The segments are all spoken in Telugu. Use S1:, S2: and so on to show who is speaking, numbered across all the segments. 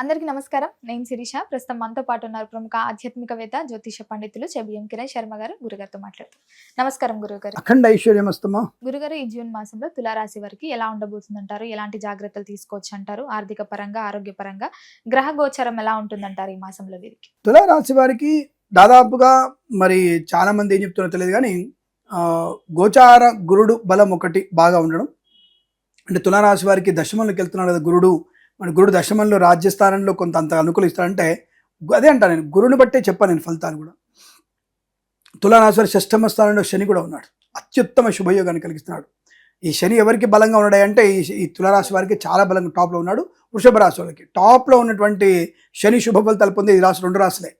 S1: అందరికీ నమస్కారం. నేను శిరీష. ప్రస్తుతం మనతో పాటు ఉన్నారు ప్రముఖ ఆధ్యాత్మికవేత్త, జ్యోతిష పండితులు చెబిఎం కిరణ్ శర్మ గారు. గురుగారితో మాట్లాడుతాం. నమస్కారం గురుగారు.
S2: అఖండ ఐశ్వర్యమస్తమా.
S1: గురుగారు, ఈ జూన్ మాసంలో తులారాశి వారికి ఎలా ఉండబోతుందంటారు? ఎలాంటి జాగ్రత్తలు తీసుకోవచ్చు అంటారు? ఆర్థిక పరంగా, ఆరోగ్యపరంగా గ్రహ గోచరం ఎలా ఉంటుందంటారు ఈ మాసంలో వీరికి?
S2: తులారాశి వారికి దాదాపుగా మరి చాలా మంది ఏం చెప్తున్నారో తెలియదు కానీ గోచార గురుడు బలం ఒకటి బాగా ఉండడం. అంటే తులారాశి వారికి దశమంలోకి వెళ్తున్నాడు కదా గురుడు. మన గురుడు దశమంలో రాజ్యస్థానంలో కొంత అంత అనుకూలిస్తాడంటే అదే అంటాను నేను, గురుని బట్టే చెప్పాను నేను ఫలితాలు కూడా. తులారాశి వారి షష్టమ స్థానంలో శని కూడా ఉన్నాడు. అత్యుత్తమ శుభయోగాన్ని కలిగిస్తున్నాడు. ఈ శని ఎవరికి బలంగా ఉన్నాడు అంటే ఈ తులారాశి వారికి చాలా బలంగా టాప్లో ఉన్నాడు. వృషభ రాశి వాళ్ళకి టాప్లో ఉన్నటువంటి శని శుభ ఫలితాలు పొంది ఈ రాశి రెండు రాశులే.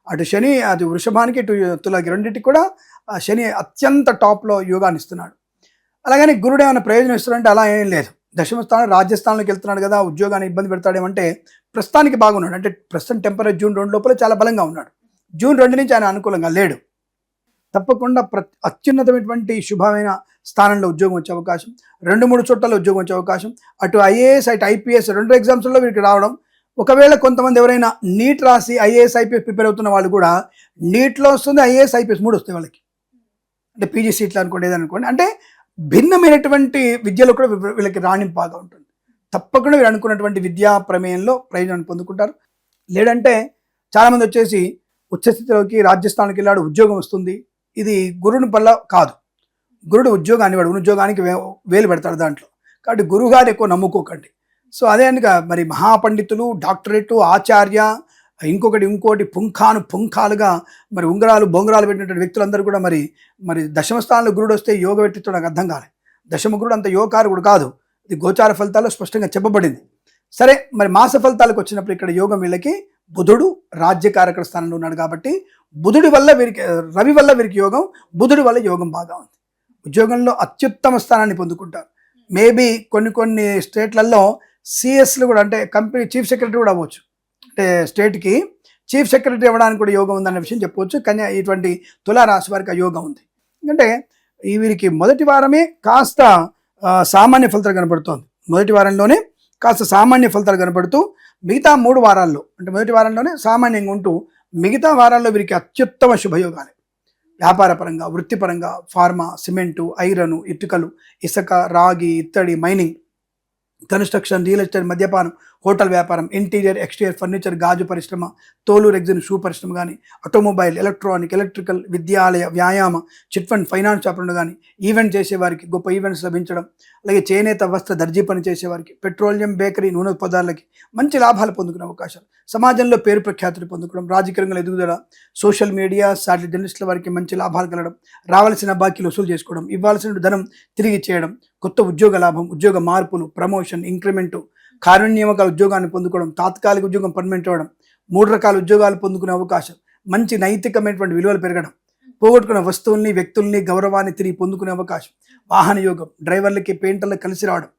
S2: అటు శని అటు వృషభానికి ఇటు తులకి రెండింటికి కూడా శని అత్యంత టాప్లో యోగాన్ని ఇస్తున్నాడు. అలాగని గురుడు ఏమైనా ప్రయోజనం ఇస్తున్నాడంటే అలా ఏం లేదు. దశమ స్థానం రాజ్యస్థానంలోకి వెళ్తున్నాడు కదా, ఉద్యోగాన్ని ఇబ్బంది పెడతాడేమంటే ప్రస్తుతానికి బాగున్నాడు. అంటే ప్రస్తుతం టెంపరేచర్ జూన్ 2 లోపల చాలా బలంగా ఉన్నాడు. జూన్ 2 నుంచి ఆయన అనుకూలంగా లేడు. తప్పకుండా అత్యున్నతమైనటువంటి శుభమైన స్థానంలో ఉద్యోగం వచ్చే అవకాశం, 2-3 చోట్ల ఉద్యోగం వచ్చే అవకాశం, అటు ఐఏఎస్ అటు ఐపీఎస్ 2 ఎగ్జామ్స్లో వీరికి రావడం. ఒకవేళ కొంతమంది ఎవరైనా నీట్ రాసి ఐఏఎస్ ఐపీఎస్ ప్రిపేర్ అవుతున్న వాళ్ళు కూడా నీట్లో వస్తుంది, ఐఏఎస్ ఐపీఎస్ 3 వస్తాయి వాళ్ళకి. అంటే పీజీ సీట్లు అనుకోండి, ఏదనుకోండి. అంటే భిన్నమైనటువంటి విద్యలో కూడా వీళ్ళకి రాణింపు బాగా ఉంటుంది. తప్పకుండా వీళ్ళు అనుకున్నటువంటి విద్యా ప్రమేయంలో ప్రయోజనాన్ని పొందుకుంటారు. లేదంటే చాలామంది వచ్చేసి ఉచ్చస్థితిలోకి రాజ్యస్థానానికి వెళ్ళాడు, ఉద్యోగం వస్తుంది. ఇది గురుని వల్ల కాదు. గురుడు ఉద్యోగాన్ని వాడు ఉద్యోగానికి వేలు పెడతాడు దాంట్లో. కాబట్టి గురువు గారు ఎక్కువ నమ్ముకోకండి. సో అదే అందుక మరి మహాపండితులు, డాక్టరేట్, ఆచార్య, ఇంకోటి పుంఖాలుగా మరి ఉంగరాలు బొంగరాలు పెట్టినటువంటి వ్యక్తులందరూ కూడా మరి దశమ స్థానంలో గురుడు వస్తే యోగ వ్యక్తిత్వం నాకు అర్థం కాలేదు. దశమ గురుడు అంత యోగకారకుడు కాదు. ఇది గోచార ఫలితాల్లో స్పష్టంగా చెప్పబడింది. సరే, మరి మాస ఫలితాలకు వచ్చినప్పుడు ఇక్కడ యోగం వీళ్ళకి బుధుడు రాజ్యకారక స్థానంలో ఉన్నాడు కాబట్టి బుధుడి వల్ల వీరికి, రవి వల్ల వీరికి యోగం, బుధుడి వల్ల యోగం బాగా ఉంది. ఉద్యోగంలో అత్యుత్తమ స్థానాన్ని పొందుకుంటారు. మేబీ కొన్ని స్టేట్లలో సిఎస్లు కూడా, అంటే కంపెనీ చీఫ్ సెక్రటరీ కూడా అవ్వచ్చు. అంటే స్టేట్కి చీఫ్ సెక్రటరీ అవ్వడానికి కూడా యోగం ఉందన్న విషయం చెప్పవచ్చు. కానీ ఇటువంటి తులారాశి వారికి ఆ యోగం ఉంది. ఎందుకంటే వీరికి మొదటి వారమే కాస్త సామాన్య ఫలితాలు కనపడుతోంది. మొదటి వారంలోనే కాస్త సామాన్య ఫలితాలు కనపడుతూ మిగతా 3 వారాల్లో, అంటే మొదటి వారంలోనే సామాన్యంగా ఉంటూ మిగతా వారాల్లో వీరికి అత్యుత్తమ శుభయోగాలు. వ్యాపార పరంగా, వృత్తిపరంగా, ఫార్మా, సిమెంటు, ఐరను, ఇటుకలు, ఇసుక, రాగి, ఇత్తడి, మైనింగ్, కన్స్ట్రక్షన్, రియల్ ఎస్టేట్, మద్యపానం, హోటల్ వ్యాపారం, ఇంటీరియర్ ఎక్స్టీరియర్ ఫర్నిచర్, గాజు పరిశ్రమ, తోలు రెగ్జిన్ షూ పరిశ్రమ కానీ, ఆటోమొబైల్, ఎలక్ట్రానిక్, ఎలక్ట్రికల్, విద్యాలయ, వ్యాయామ, చిట్ ఫండ్, ఫైనాన్స్ వ్యాపారం కానీ, ఈవెంట్ చేసేవారికి గొప్ప ఈవెంట్స్ లభించడం, అలాగే చేనేత వస్త్ర దర్జీ పని చేసేవారికి, పెట్రోలియం, బేకరీ, నూనె పదార్థాలకి మంచి లాభాలు పొందుకునే అవకాశాలు, సమాజంలో పేరు ప్రఖ్యాతులు పొందుకోవడం, రాజకీయ రంగంలో ఎదుగుదల, సోషల్ మీడియా, సాటిలైట్ జర్నలిస్టుల వారికి మంచి లాభాలు కలగడం, రావాల్సిన బాకీలు వసూలు చేసుకోవడం, ఇవ్వాల్సిన ధనం తిరిగి చేయడం, కొత్త ఉద్యోగ లాభం, ఉద్యోగ మార్పులు, ప్రమోషన్, ఇంక్రిమెంటు, కార్యనియామకాల ఉద్యోగాన్ని పొందుకోవడం, తాత్కాలిక ఉద్యోగం పర్మనెంట్ అవ్వడం, 3 రకాల ఉద్యోగాలు పొందుకునే అవకాశం, మంచి నైతికమైనటువంటి విలువలు పెరగడం, పోగొట్టుకున్న వస్తువుల్ని, వ్యక్తుల్ని, గౌరవాన్ని తిరిగి పొందుకునే అవకాశం, వాహన యోగం, డ్రైవర్లకి, పెయింటర్లకు కలిసి రావడం,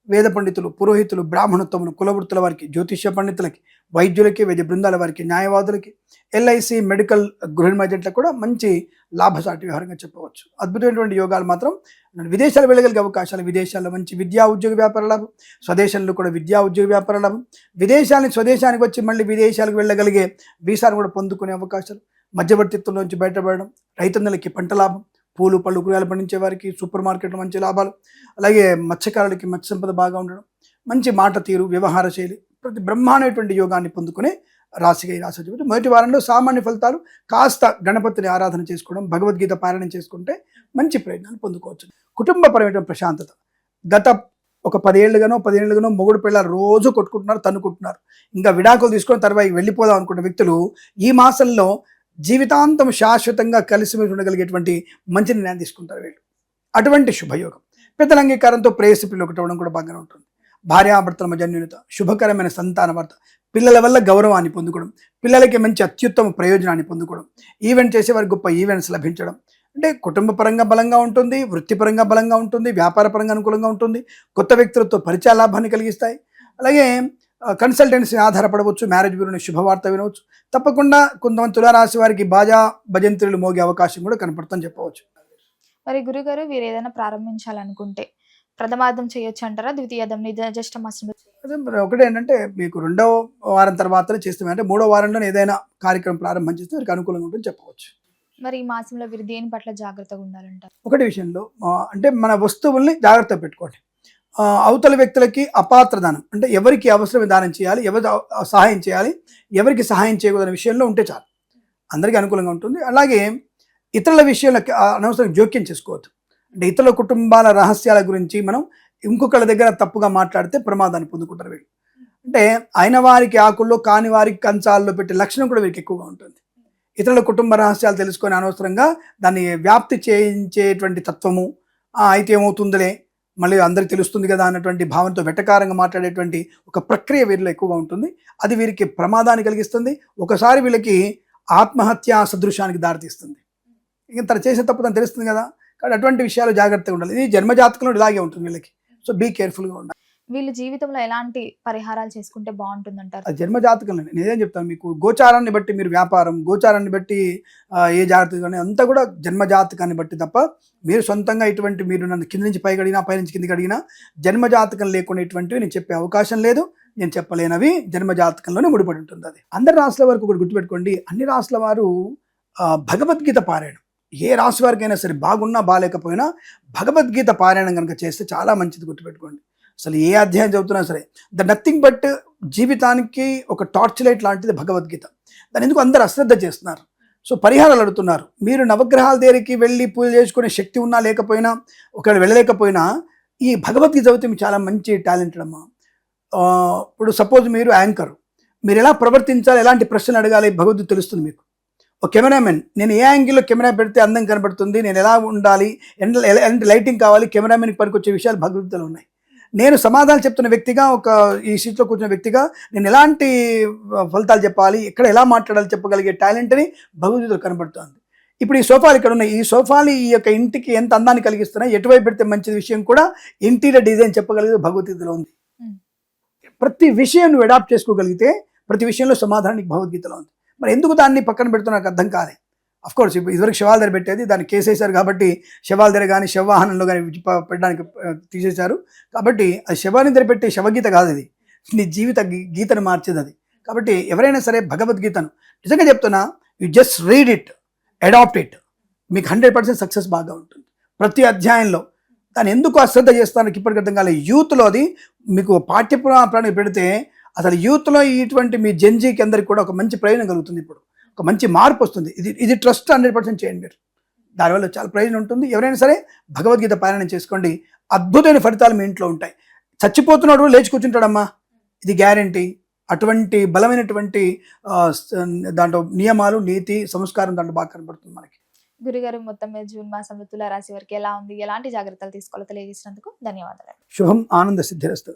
S2: వేద పండితులు, పురోహితులు, బ్రాహ్మణోత్తములు, కులవృత్తుల వారికి, జ్యోతిష్య పండితులకి, వైద్యులకి, వైద్య బృందాల వారికి, న్యాయవాదులకి, ఎల్ఐసి, మెడికల్, గృహ ఏజెంట్లకు కూడా మంచి లాభసాటి వ్యవహారంగా చెప్పవచ్చు. అద్భుతమైనటువంటి యోగాలు మాత్రం విదేశాలు వెళ్ళగలిగే అవకాశాలు, విదేశాల్లో మంచి విద్యా ఉద్యోగ వ్యాపార లాభం, స్వదేశంలో కూడా విద్యా ఉద్యోగ వ్యాపార లాభం, విదేశాలని స్వదేశానికి వచ్చి మళ్ళీ విదేశాలకు వెళ్ళగలిగే వీసాను కూడా పొందుకునే అవకాశాలు, మధ్యవర్తిత్వంలోంచి బయటపడడం, రైతన్నలకి పంట లాభం, పూలు పళ్ళు కూరగాయలు పండించే వారికి సూపర్ మార్కెట్లో మంచి లాభాలు, అలాగే మత్స్యకారులకి మత్స్య సంపద బాగా ఉండడం, మంచి మాట తీరు, వ్యవహార శైలి, ప్రతి బ్రహ్మాండమైనటువంటి యోగాన్ని పొందుకునే రాశిగా ఈ రాశి వచ్చి మొదటి వారంలో సామాన్య ఫలితాలు. కాస్త గణపతిని ఆరాధన చేసుకోవడం, భగవద్గీత పారాయణం చేసుకుంటే మంచి ప్రయోజనాలు పొందుకోవచ్చు. కుటుంబపరమైన ప్రశాంతత. గత ఒక 10 ఏళ్ళుగానో మొగుడు పిల్లలు రోజు కొట్టుకుంటున్నారు, తన్నుకుంటున్నారు. ఇంకా విడాకులు తీసుకొని తర్వాత వెళ్ళిపోదాం అనుకున్న వ్యక్తులు ఈ మాసంలో జీవితాంతం శాశ్వతంగా కలిసి ఉండగలిగేటువంటి మంచి నిర్ణయం తీసుకుంటారు వీళ్ళు. అటువంటి శుభయోగం. పెద్దల అంగీకారంతో ప్రేయసి పిల్లలు ఒకటి అవ్వడం కూడా బాగానే ఉంటుంది. భార్యాభర్తల మధ్య అన్యోన్యత, శుభకరమైన సంతాన వార్త, పిల్లల వల్ల గౌరవాన్ని పొందుకోవడం, పిల్లలకి మంచి అత్యుత్తమ ప్రయోజనాన్ని పొందుకోవడం, ఈవెంట్ చేసేవారికి గొప్ప ఈవెంట్స్ లభించడం. అంటే కుటుంబ పరంగా బలంగా ఉంటుంది, వృత్తిపరంగా బలంగా ఉంటుంది, వ్యాపార పరంగా అనుకూలంగా ఉంటుంది, కొత్త వ్యక్తులతో పరిచయ లాభాన్ని కలిగిస్తాయి. అలాగే కన్సల్టెన్సీ ఆధారపడవచ్చు, మ్యారేజ్ బ్యూరోని శుభవార్త వినవచ్చు. తప్పకుండా కొంతమంది తులారాశి వారికి బాజా భజంత్రులు మోగే అవకాశం కూడా కనపడుతుందని చెప్పవచ్చు.
S1: మరి గురుగారు, వీరు ఏదైనా ప్రారంభించాలనుకుంటే ప్రథమార్థం చేయొచ్చు అంటారా? ద్వితీయార్థం జ్యేష్ఠ మాసంలో
S2: అదే మరి ఒకటి ఏంటంటే మీకు 2వ వారం తర్వాతనే చేస్తాం, అంటే 3వ వారంలో ఏదైనా కార్యక్రమం ప్రారంభం చేస్తే వారికి అనుకూలంగా ఉంటుందని చెప్పవచ్చు.
S1: మరి ఈ మాసంలో వీరు దేని పట్ల జాగ్రత్తగా ఉండాలంటారు?
S2: ఒకటి విషయంలో అంటే మన వస్తువుల్ని జాగ్రత్తగా పెట్టుకోండి. అవతల వ్యక్తులకి అపాత్ర దానం, అంటే ఎవరికి అవసరమే దానం చేయాలి, ఎవరు సహాయం చేయాలి, ఎవరికి సహాయం చేయకూడదనే విషయంలో ఉంటే చాలు, అందరికీ అనుకూలంగా ఉంటుంది. అలాగే ఇతరుల విషయంలో అనవసరం జోక్యం చేసుకోవద్దు. అంటే ఇతరుల కుటుంబాల రహస్యాల గురించి మనం ఇంకొకళ్ళ దగ్గర తప్పుగా మాట్లాడితే ప్రమాదాన్ని పొందుకుంటారు వీళ్ళు. అంటే అయిన వారికి ఆకుల్లో కాని వారికి కంచాల్లో పెట్టే లక్షణం కూడా వీరికి ఎక్కువగా ఉంటుంది. ఇతరుల కుటుంబ రహస్యాలు తెలుసుకొని అనవసరంగా దాన్ని వ్యాప్తి చేయించేటువంటి తత్వము, అయితే ఏమవుతుందిలే మళ్ళీ అందరికి తెలుస్తుంది కదా అన్నటువంటి భావంతో వెటకారంగా మాట్లాడేటువంటి ఒక ప్రక్రియ వీరిలో ఎక్కువగా ఉంటుంది. అది వీరికి ప్రమాదాన్ని కలిగిస్తుంది. ఒకసారి వీళ్ళకి ఆత్మహత్యా సదృశానికి దారితీస్తుంది. ఇంకా తను చేసే తప్పు తను తెలుస్తుంది కదా, కాబట్టి అటువంటి విషయాలు జాగ్రత్తగా ఉండాలి. ఇది జన్మజాతకంలో ఇలాగే ఉంటుంది వీళ్ళకి. సో బీ కేర్ఫుల్గా ఉండాలి.
S1: వీళ్ళు జీవితంలో ఎలాంటి పరిహారాలు చేసుకుంటే బాగుంటుందంటారు?
S2: అది జన్మజాతకంలో నేనేం చెప్తాను మీకు, గోచారాన్ని బట్టి మీరు వ్యాపారం, గోచారాన్ని బట్టి ఏ జాగ్రత్త అంతా కూడా జన్మజాతకాన్ని బట్టి తప్ప మీరు సొంతంగా ఇటువంటి మీరు నన్ను కింద నుంచి పైకి అడిగినా పై నుంచి కిందికి అడిగినా జన్మజాతకం లేకుండా ఇటువంటివి నేను చెప్పే అవకాశం లేదు. నేను చెప్పలేనవి జన్మజాతకంలోనే ముడిపడి ఉంటుంది. అది అందరి రాశుల వరకు ఒకటి గుర్తుపెట్టుకోండి, అన్ని రాశుల వారు భగవద్గీత పారాయణం, ఏ రాశి వారికైనా సరే బాగున్నా బాగాలేకపోయినా భగవద్గీత పారాయణం కనుక చేస్తే చాలా మంచిది. గుర్తుపెట్టుకోండి, అసలు ఏ అధ్యాయం చదువుతున్నా సరే ద నథింగ్ బట్ జీవితానికి ఒక టార్చ్ లైట్ లాంటిది భగవద్గీత. దాని ఎందుకు అందరూ అశ్రద్ధ చేస్తున్నారు. సో పరిహారాలు అడుగుతున్నారు. మీరు నవగ్రహాల దగ్గరికి వెళ్ళి పూజ చేసుకునే శక్తి ఉన్నా లేకపోయినా, ఒకవేళ వెళ్ళలేకపోయినా ఈ భగవద్గీత చదివితే మీకు చాలా మంచి టాలెంటెడ్ అమ్మా. ఇప్పుడు సపోజ్ మీరు యాంకర్, మీరు ఎలా ప్రవర్తించాలి, ఎలాంటి ప్రశ్నలు అడగాలి భగవద్గీత తెలుస్తుంది మీకు. ఒక కెమెరామెన్, నేను ఏ యాంగిల్లో కెమెరా పెడితే అందం కనబడుతుంది, నేను ఎలా ఉండాలి, ఎలాంటి లైటింగ్ కావాలి, కెమెరామెన్కి పనికొచ్చే విషయాలు భగవద్గీతలో ఉన్నాయి. నేను సమాధానం చెప్తున్న వ్యక్తిగా, ఒక ఈ సీట్లో కూర్చున్న వ్యక్తిగా నేను ఎలాంటి ఫలితాలు చెప్పాలి, ఎక్కడ ఎలా మాట్లాడాలి చెప్పగలిగే టాలెంట్ని భగవద్గీతలో కనబడుతుంది. ఇప్పుడు ఈ సోఫాలు ఇక్కడ ఉన్నాయి, ఈ సోఫాలు ఈ యొక్క ఇంటికి ఎంత అందాన్ని కలిగిస్తున్నాయి, ఎటువైపు పెడితే మంచి విషయం కూడా ఇంటీరియర్ డిజైన్ చెప్పగలిగే భగవద్గీతలో ఉంది. ప్రతి విషయం నువ్వు అడాప్ట్ చేసుకోగలిగితే ప్రతి విషయంలో సమాధానం నీకు భగవద్గీతలో ఉంది. మరి ఎందుకు దాన్ని పక్కన పెడుతున్నా నాకు అర్థం కాలే. అఫ్కోర్స్ ఇప్పుడు ఇదివరకు శవాల దగ్గర పెట్టేది, దాన్ని కేసేశారు కాబట్టి శవాల దగ్గర కానీ శవవాహనంలో కానీ పెట్టడానికి తీసేశారు. కాబట్టి అది శవాన్ని దగ్గర పెట్టే శవగీత కాదు, అది నీ జీవిత గీతను మార్చేది అది. కాబట్టి ఎవరైనా సరే భగవద్గీతను నిజంగా చెప్తున్నా, you just read it, adapt it, మీకు 100% సక్సెస్ బాగా ఉంటుంది. ప్రతి అధ్యాయంలో దాన్ని ఎందుకు అశ్రద్ధ చేస్తానికి ఇప్పటికి అర్థం కాలేదు. యూత్లో అది మీకు పాఠ్యపురాణానికి పెడితే అసలు యూత్లో ఇటువంటి మీ జెన్జీకి అందరికి కూడా ఒక మంచి ప్రయోజనం కలుగుతుంది. ఇప్పుడు ఒక మంచి మార్పు వస్తుంది. ఇది ట్రస్ట్ 100% చేయండి మీరు, దానివల్ల చాలా ప్రయోజనం ఉంటుంది. ఎవరైనా సరే భగవద్గీత పారాయణం చేసుకోండి, అద్భుతమైన ఫలితాలు మీ ఇంట్లో ఉంటాయి. చచ్చిపోతున్నాడు లేచి కూర్చుంటాడమ్మా, ఇది గ్యారంటీ. అటువంటి బలమైనటువంటి దాంట్లో నియమాలు, నీతి, సంస్కారం దాంట్లో బాగా కనబడుతుంది మనకి.
S1: గురుగారు, మొత్తం మీద జూన్ మాసంలో తులారాశి వారికి ఎలా ఉంది, ఎలాంటి జాగ్రత్తలు తీసుకోవాలో తెలియజేసినందుకు ధన్యవాదాలు.
S2: శుభం, ఆనంద సిద్ధిరస్తు.